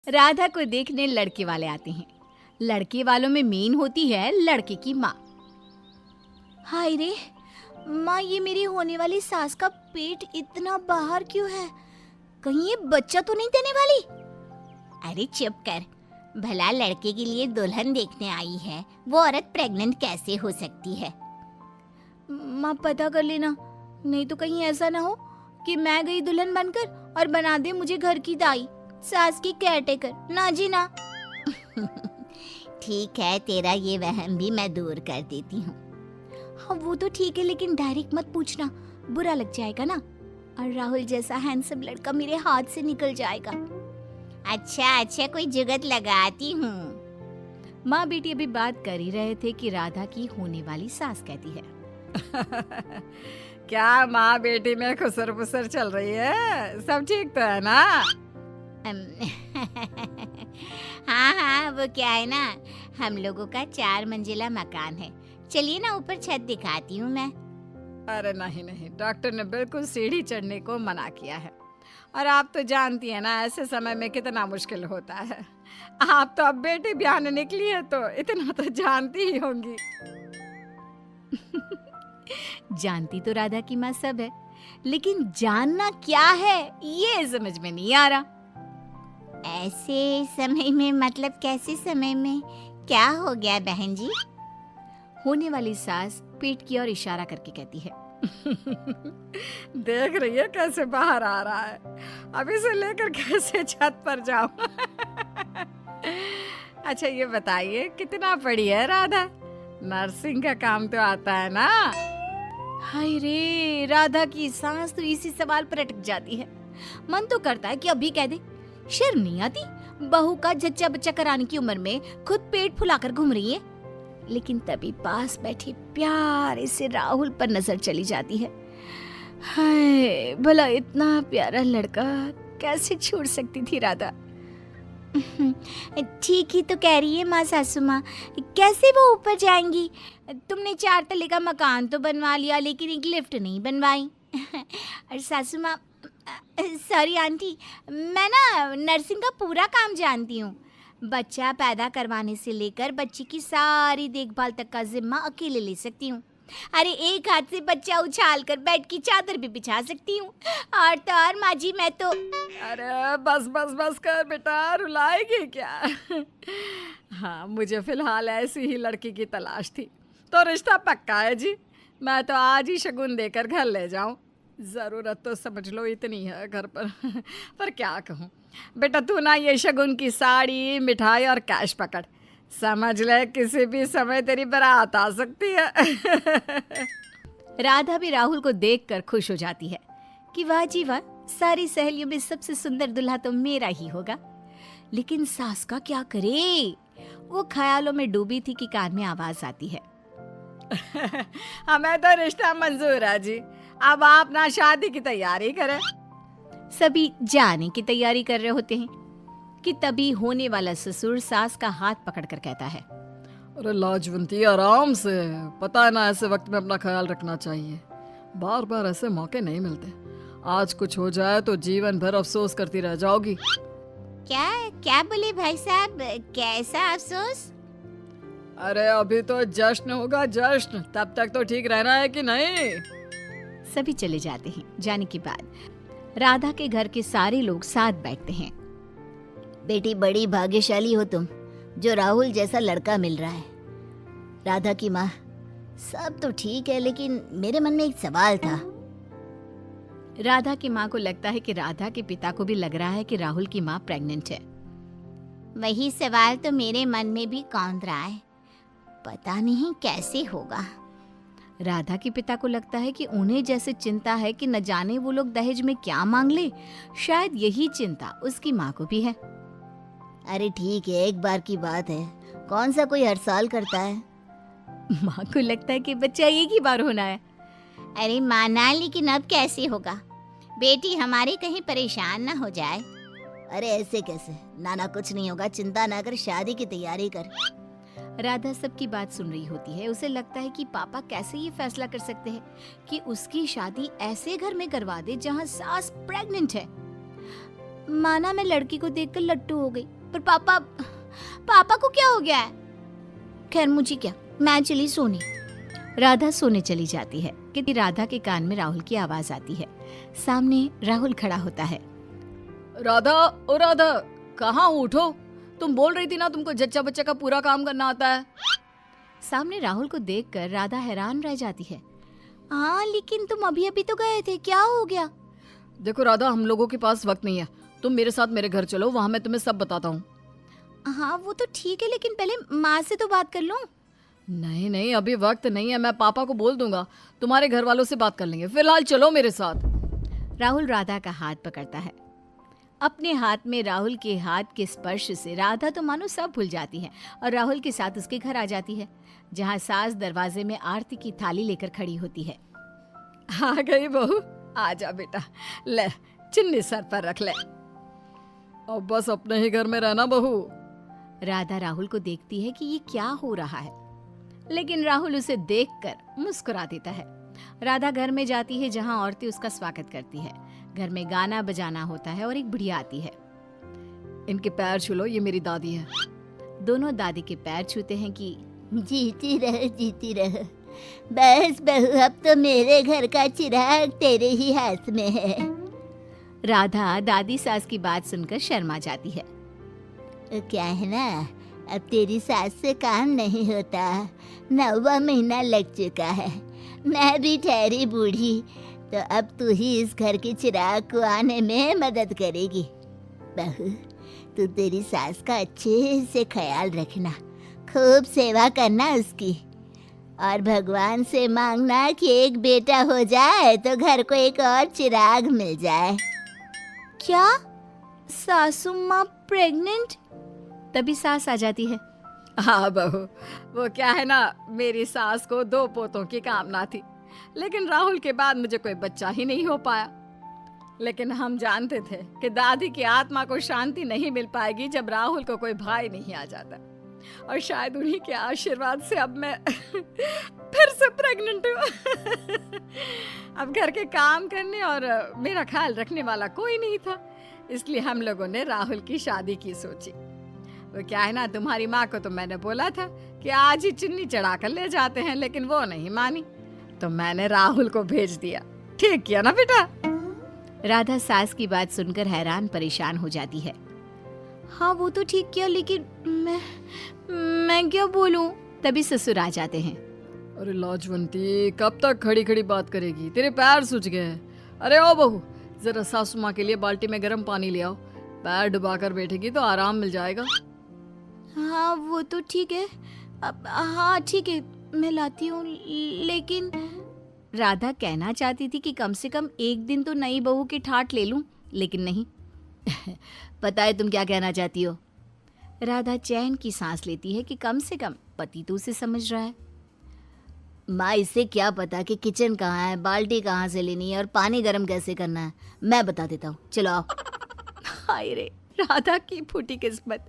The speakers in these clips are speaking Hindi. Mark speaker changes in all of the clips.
Speaker 1: राधा को देखने लड़के वाले आते हैं। लड़के वालों में मेन होती है लड़के की माँ। हाय रे माँ, ये मेरी होने वाली सास का पेट इतना बाहर क्यों है? कहीं ये बच्चा तो नहीं देने वाली?
Speaker 2: अरे चुप कर, भला लड़के के लिए दुल्हन देखने आई है, वो औरत प्रेग्नेंट कैसे हो सकती है?
Speaker 1: माँ पता कर लेना, नहीं तो कहीं ऐसा ना हो कि मैं गई दुल्हन बनकर और बना दे मुझे घर की दाई, सास की केयरटेकर। ना जी ना।
Speaker 2: ठीक है, तेरा ये वहम भी मैं दूर कर देती हूँ।
Speaker 1: हाँ वो तो ठीक है, लेकिन डायरेक्ट मत पूछना, बुरा लग जाएगा ना, और राहुल जैसा हैंडसम लड़का मेरे हाथ से निकल जाएगा।
Speaker 2: अच्छा कोई जुगत लगाती हूँ।
Speaker 1: माँ बेटी अभी बात कर ही रहे थे कि राधा की होने वाली सास कहती है
Speaker 3: क्या माँ बेटी में खुसर फुसर चल रही है? सब ठीक तो है ना?
Speaker 2: हाँ, वो क्या है ना, हम लोगों का 4 मंजिला मकान है। चलिए ना ऊपर छत दिखाती हूँ मैं।
Speaker 3: अरे नहीं, डॉक्टर ने बिल्कुल सीढ़ी चढ़ने को मना किया है। और आप तो जानती हैं ना ऐसे समय में कितना मुश्किल होता है। आप तो अब बेटी ब्याहने निकली है तो इतना तो जानती ही होंगी।
Speaker 1: जानती तो राधा की माँ सब है, लेकिन जानना क्या है ये समझ में नहीं आ रहा।
Speaker 2: ऐसे समय में मतलब कैसे समय में? क्या हो गया बहन जी?
Speaker 1: होने वाली सास पेट की ओर इशारा करके कहती है
Speaker 3: देख रही है कैसे बाहर आ रहा है, अब इसे लेकर कैसे छत पर जाऊं? अच्छा ये बताइए कितना पढ़ी है राधा? नर्सिंग का काम तो आता है ना?
Speaker 1: हाय रे, राधा की सांस तो इसी सवाल पर अटक जाती है। मन तो करता है कि अभी कह दे, शर्म नहीं आती? बहू का जच्चा बच्चा कराने की उम्र में खुद पेट फुलाकर घूम रही है। लेकिन तभी पास बैठे प्यारे से राहुल पर नजर चली जाती है। हाय, भला इतना प्यारा लड़का कैसे छोड़ सकती थी राधा?
Speaker 2: ठीक ही तो कह रही है माँ सासू माँ, कैसे वो ऊपर जाएंगी? तुमने 4 तले का मकान तो बनवा लिया, लेकिन एक लिफ्ट नहीं बनवाई। और सासू माँ, सॉरी आंटी, मैं ना नर्सिंग का पूरा काम जानती हूँ। बच्चा पैदा करवाने से लेकर बच्ची की सारी देखभाल तक का जिम्मा अकेले ले सकती हूँ। अरे एक हाथ से बच्चा उछाल कर बेड की चादर भी बिछा सकती हूँ। और तो और माँ जी, मैं तो...
Speaker 3: अरे बस कर बेटा, रुलाएगी क्या? हाँ, मुझे फिलहाल ऐसी ही लड़की की तलाश थी, तो रिश्ता पक्का है जी। मैं तो आज ही शगुन देकर घर ले जाऊं। ज़रूरत तो समझ लो इतनी है घर पर। पर क्या कहूँ बेटा, तू ना ये शगुन की साड़ी, मिठाई और कैश पकड़, समझ ले किसी भी समय तेरी बारात आ सकती है।
Speaker 1: राधा भी राहुल को देखकर खुश हो जाती है कि वाह जी वाह, सारी सहेलियों में सबसे सुंदर दूल्हा तो मेरा ही होगा। लेकिन सास का क्या करे? वो ख्यालों में डूबी थी कि कान में आवाज आती है
Speaker 3: हमें तो रिश्ता मंजूर है जी, अब आप ना शादी की तैयारी करें।
Speaker 1: सभी जाने की तैयारी कर रहे होते हैं कि तभी होने वाला ससुर सास का हाथ पकड़कर कहता है,
Speaker 3: अरे लाजवंती आराम से, पता है ना ऐसे वक्त में अपना ख्याल रखना चाहिए, बार बार ऐसे मौके नहीं मिलते। आज कुछ हो जाए तो जीवन भर अफसोस करती रह जाओगी।
Speaker 2: क्या बोले भाई साहब, कैसा अफसोस?
Speaker 3: अरे अभी तो जश्न होगा जश्न, तब तक तो ठीक रहना है कि नहीं?
Speaker 1: सभी चले जाते हैं। जाने के बाद राधा के घर के सारे लोग साथ बैठते हैं।
Speaker 2: बेटी बड़ी भाग्यशाली हो तुम, जो राहुल जैसा लड़का मिल रहा है। राधा की माँ, सब तो ठीक है, लेकिन मेरे मन में एक सवाल था।
Speaker 1: राधा की माँ को लगता है कि राधा के पिता को भी लग रहा है कि राहुल की माँ प्रेग्नेंट है।
Speaker 2: वही सवाल तो मेरे मन में भी कौंध रहा है, पता नहीं कैसे होगा।
Speaker 1: राधा के पिता को लगता है कि उन्हें जैसे चिंता है कि न जाने वो लोग दहेज में क्या मांग ले, शायद यही चिंता उसकी माँ को भी है।
Speaker 2: अरे ठीक है, एक बार की बात है, कौन सा कोई हर साल करता है।
Speaker 1: माँ को लगता है कि बच्चा एक ही बार होना है।
Speaker 2: अरे माना, लेकिन अब कैसे होगा? बेटी हमारी कहीं परेशान ना हो जाए। अरे ऐसे कैसे? नाना कुछ नहीं होगा, चिंता ना कर, शादी की तैयारी कर।
Speaker 1: राधा सबकी बात सुन रही होती है। उसे लगता है कि पापा कैसे ये फैसला कर सकते हैं कि उसकी शादी ऐसे घर में करवा दे जहाँ सास प्रेग्नेंट है। माना मैं लड़की को देखकर लट्टू हो गई।
Speaker 2: पर पापा को क्या हो गया है? खैर मुझे क्या, मैं चली सोने।
Speaker 1: राधा सोने चली जाती है कि राधा के कान में राहुल की आवाज आती है। सामने राहुल खड़ा होता है।
Speaker 3: राधा, ओ राधा, कहाँ हो? उठो। तुम बोल रही थी ना तुमको जच्चा बच्चा का पूरा काम करना आता है।
Speaker 1: सामने राहुल को देखकर राधा हैरान रह जाती है।
Speaker 2: हाँ लेकिन तुम अभी तो गए थे, क्या हो गया?
Speaker 3: देखो राधा, हम लोगों के पास वक्त नहीं है। तुम मेरे साथ मेरे घर चलो, वहाँ मैं तुम्हें सब बताता हूँ।
Speaker 2: हाँ वो तो ठीक है, लेकिन पहले माँ से तो बात कर लूं।
Speaker 3: नहीं नहीं, अभी वक्त नहीं है। मैं पापा को बोल दूंगा, तुम्हारे घर वालों से बात कर लेंगे। फिलहाल चलो मेरे साथ।
Speaker 1: राहुल राधा का हाथ पकड़ता है। अपने हाथ में राहुल के हाथ के स्पर्श से राधा तो मानो सब भूल जाती है और राहुल के साथ उसके घर आ जाती है, जहाँ सास दरवाजे में आरती की थाली लेकर खड़ी होती है।
Speaker 3: आ गई बहू, आजा बेटा, ले चुन्नी सर पर रख ले। अब बस अपने ही घर में रहना बहू।
Speaker 1: राधा राहुल को देखती है कि ये क्या हो रहा है, लेकिन राहुल उसे देखकर मुस्कुरा देता है। राधा घर में जाती है जहाँ औरतें उसका स्वागत करती है। घर में गाना बजाना होता है और एक बुढ़िया आती है।
Speaker 3: इनके पैर छू लो, ये मेरी दादी है।
Speaker 1: दोनों दादी के पैर छूते हैं कि
Speaker 2: जीती रह। बस बहू, अब तो मेरे घर का चिराग तेरे ही हाथ में है।
Speaker 1: राधा दादी सास की बात सुनकर शर्मा जाती है।
Speaker 2: क्या है ना, अब तेरी सास से काम नहीं होता। 9वां महीना लग चुका है, मैं भी ठहरी बूढ़ी, तो अब तू ही इस घर के चिराग को आने में मदद करेगी। बहू, तू तेरी सास का अच्छे से ख्याल रखना, खूब सेवा करना उसकी, और भगवान से मांगना कि एक बेटा हो जाए तो घर को एक और चिराग मिल जाए। क्या सासू माँ प्रेग्नेंट?
Speaker 1: तभी सास आ जाती है।
Speaker 3: हाँ बहू, वो क्या है ना, मेरी सास को 2 पोतों की कामना थी, लेकिन राहुल के बाद मुझे कोई बच्चा ही नहीं हो पाया। लेकिन हम जानते थे कि दादी की आत्मा को शांति नहीं मिल पाएगी जब राहुल को कोई भाई नहीं आ जाता, और शायद उन्हीं के आशीर्वाद से अब मैं फिर से प्रेग्नेंट हूँ। अब घर के काम करने और मेरा ख्याल रखने वाला कोई नहीं था, इसलिए हम लोगों ने राहुल की शादी की सोची। वो क्या है ना, तुम्हारी माँ को तो मैंने बोला था कि आज ही चुन्नी चढ़ा कर ले जाते हैं, लेकिन वो नहीं मानी, तो मैंने राहुल को भेज दिया। ठीक किया ना बेटा?
Speaker 1: राधा सास की बात सुनकर हैरान परेशान हो जाती है।
Speaker 2: हाँ वो तो ठीक किया, लेकिन मैं क्या बोलूं?
Speaker 1: तभी ससुर आ जाते हैं।
Speaker 3: अरे लाजवंती, कब तक खड़ी खड़ी बात करेगी? तेरे पैर सूज गए हैं। अरे ओ बहू, जरा सासू माँ के लिए बाल्टी में गर्म पानी ले आओ। पैर डुबाकर बैठेगी तो आराम मिल जाएगा।
Speaker 2: हाँ वो तो ठीक है, अब हाँ ठीक है, मैं लाती हूँ। लेकिन
Speaker 1: राधा कहना चाहती थी कि कम से कम एक दिन तो नई बहू की ठाट ले लूं, लेकिन नहीं।
Speaker 2: पता है तुम क्या कहना चाहती हो?
Speaker 1: राधा चैन की सांस लेती है कि कम से कम पति तो उसे समझ रहा है।
Speaker 2: माँ, इससे क्या पता कि किचन कहाँ है, बाल्टी कहाँ से लेनी है और पानी गर्म कैसे करना है। मैं बता देता हूँ, चलो आओ।
Speaker 1: हाय रे, राधा की फूटी किस्मत।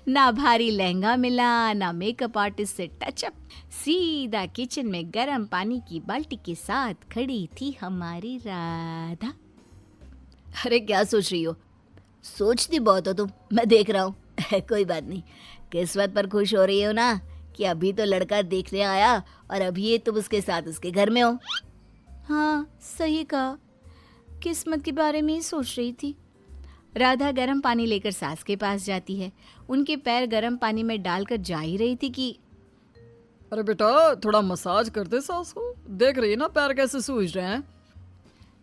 Speaker 1: ना भारी लहंगा मिला, ना मेकअप आर्टिस्ट से टचअप, सीधा किचन में गर्म पानी की बाल्टी के साथ खड़ी थी हमारी राधा।
Speaker 2: अरे क्या सोच रही हो? सोचती बहुत हो तुम, मैं देख रहा हूँ। कोई बात नहीं, किस्मत पर खुश हो रही हो ना कि अभी तो लड़का देखने आया और अभी ये तुम उसके साथ उसके घर में हो।
Speaker 1: हाँ सही कहा, किस्मत के बारे में ही सोच रही थी। राधा गर्म पानी लेकर सास के पास जाती है। उनके पैर गर्म पानी में डालकर जा ही रही थी कि
Speaker 3: अरे बेटा, थोड़ा मसाज कर दे सास को। देख रही है ना पैर कैसे सूज रहे हैं।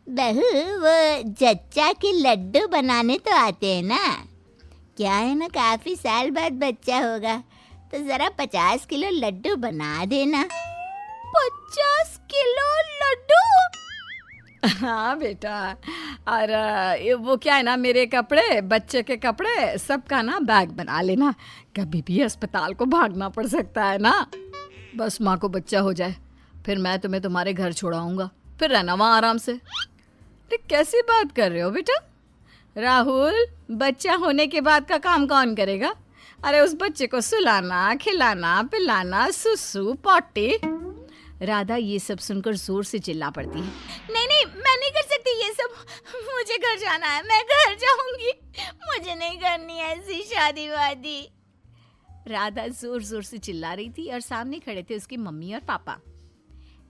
Speaker 2: बहू, वो जच्चा के लड्डू बनाने तो आते हैं ना? क्या है ना, काफी साल बाद बच्चा होगा, तो जरा 50 किलो लड्डू बना देना। 50 किलो लड्डू?
Speaker 3: हाँ बेटा, और वो क्या है ना, मेरे कपड़े, बच्चे के कपड़े, सबका ना बैग बना लेना। कभी भी अस्पताल को भागना पड़ सकता है ना। बस माँ को बच्चा हो जाए, फिर मैं तुम्हें तुम्हारे घर छोड़ाऊंगा, फिर रहना वहाँ आराम से। अरे कैसी बात कर रहे हो बेटा? राहुल, बच्चा होने के बाद का काम कौन करेगा? अरे उस बच्चे को सुलाना, खिलाना, पिलाना, सुसु, पॉटी।
Speaker 1: राधा ये सब सुनकर जोर से चिल्ला पड़ती है।
Speaker 2: नहीं नहीं, मैं नहीं कर सकती ये सब, मुझे घर जाना है, मैं घर जाऊंगी, मुझे नहीं करनी ऐसी शादी वादी।
Speaker 1: राधा जोर जोर से चिल्ला रही थी और सामने खड़े थे उसकी मम्मी और पापा।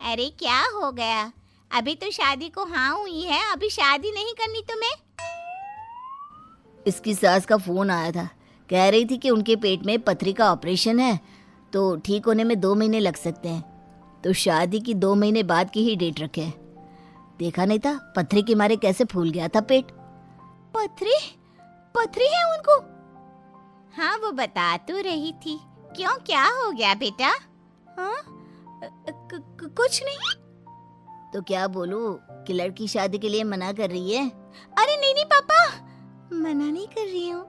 Speaker 2: अरे क्या हो गया, अभी तो शादी को हाँ हुई है, अभी शादी नहीं करनी तुम्हें?
Speaker 1: इसकी सास का फोन आया था, कह रही थी कि उनके पेट में पथरी का ऑपरेशन है तो ठीक होने में 2 महीने लग सकते हैं, तो शादी की 2 महीने बाद की ही डेट रखे। देखा नहीं था पथरी के मारे कैसे फूल गया था पेट।
Speaker 2: पथरी? पथरी है उनको? हाँ वो बता तो रही थी। क्यों, क्या हो गया बेटा? हाँ कुछ नहीं।
Speaker 1: तो क्या बोलूं कि लड़की शादी के लिए मना कर रही है।
Speaker 2: अरे नहीं नहीं पापा, मना नहीं कर रही हूँ।